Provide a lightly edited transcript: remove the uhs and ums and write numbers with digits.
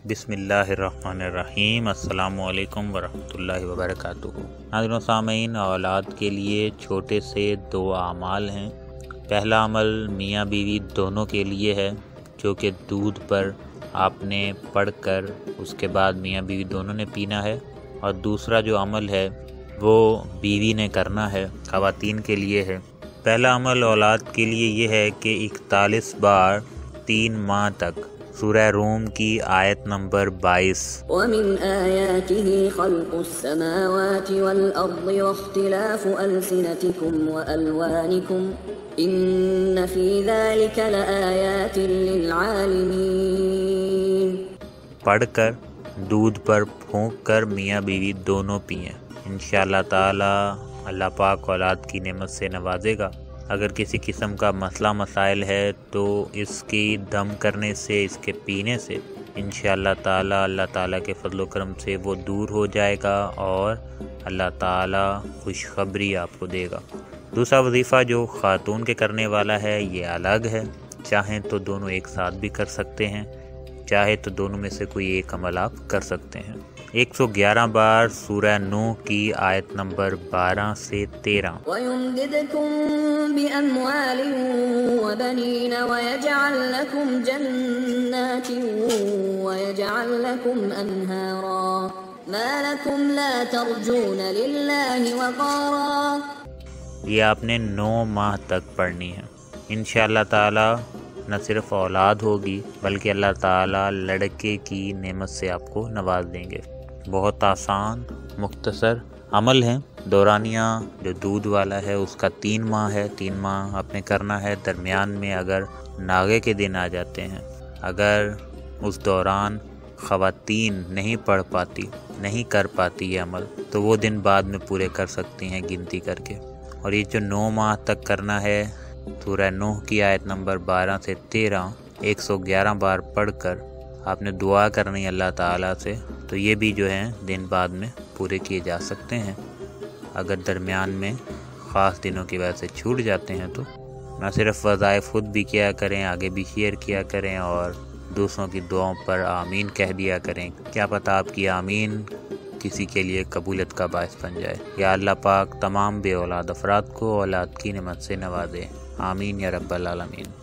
بسم اللہ الرحمن الرحیم۔ السلام علیکم ورحمۃ اللہ وبرکاتہ۔ ناظرین و سامعین، اولاد کے لیے چھوٹے سے 2 اعمال ہیں۔ پہلا عمل میاں بیوی دونوں کے لیے ہے، جو کہ دودھ پر آپ نے پڑھ کر اس کے بعد میاں بیوی دونوں نے پینا ہے، اور دوسرا جو عمل ہے وہ بیوی نے کرنا ہے، خواتین کے لیے ہے۔ پہلا عمل اولاد کے لیے یہ ہے کہ 41 بار 3 ماہ تک سورہ روم کی آیت نمبر 22 وَمِنْ آيَاتِهِ خَلْقُ السَّمَاوَاتِ وَالْأَرْضِ وَاخْتِلَافُ أَلْسِنَتِكُمْ وَأَلْوَانِكُمْ إِنَّ فِي ذَلِكَ لَآيَاتٍ لِلْعَالِمِينَ۔ پڑھ کر دودھ پر پھونک کر میاں بیوی دونوں پئیں، انشاءاللہ تعالی اللہ پاک اولاد کی نعمت سے نوازے گا۔ اگر کسی قسم کا مسئلہ مسائل ہے تو اس کی دم کرنے سے، اس کے پینے سے انشاءاللہ تعالی اللہ تعالیٰ کے فضل و کرم سے وہ دور ہو جائے گا، اور اللہ تعالیٰ خوشخبری آپ کو دے گا۔ دوسرا وظیفہ جو خاتون کے کرنے والا ہے یہ الگ ہے، چاہیں تو دونوں ایک ساتھ بھی کر سکتے ہیں، چاہے تو دونوں میں سے کوئی ایک عمل آپ کر سکتے ہیں۔ 111 بار سورہ نوح کی آیت نمبر 12 سے 13 وَيُمْدِدْكُمْ بِأَمْوَالٍ وَبَنِينَ وَيَجْعَلْ لَكُمْ جَنَّاتٍ وَيَجْعَلْ لَكُمْ أَنْهَارًا مَا لَكُمْ لَا تَرْجُونَ لِلَّهِ وَقَارًا۔ یہ آپ نے 9 ماہ تک پڑھنی ہے۔ انشاءاللہ تعالی نہ صرف اولاد ہوگی بلکہ اللہ تعالیٰ لڑکے کی نعمت سے آپ کو نواز دیں گے۔ بہت آسان مختصر عمل ہے۔ دورانیہ جو دودھ والا ہے اس کا 3 ماہ ہے، 3 ماہ آپ نے کرنا ہے۔ درمیان میں اگر ناغے کے دن آ جاتے ہیں، اگر اس دوران خواتین نہیں پڑھ پاتی، نہیں کر پاتی یہ عمل، تو وہ دن بعد میں پورے کر سکتی ہیں گنتی کر کے۔ اور یہ جو 9 ماہ تک کرنا ہے، سورہ نوح کی آیت نمبر 12 سے 13 111 بار پڑھ کر آپ نے دعا کرنی اللہ تعالیٰ سے، تو یہ بھی جو ہیں دن بعد میں پورے کیے جا سکتے ہیں۔ اگر درمیان میں خاص دنوں کی وجہ سے چھوٹ جاتے ہیں تو نہ صرف وظائف خود بھی کیا کریں، آگے بھی شیئر کیا کریں، اور دوسروں کی دعاؤں پر آمین کہہ دیا کریں۔ کیا پتہ آپ کی آمین کسی کے لیے قبولیت کا باعث بن جائے۔ یا اللہ پاک تمام بے اولاد افراد کو اولاد کی نعمت سے نوازے، آمین یا رب العالمین۔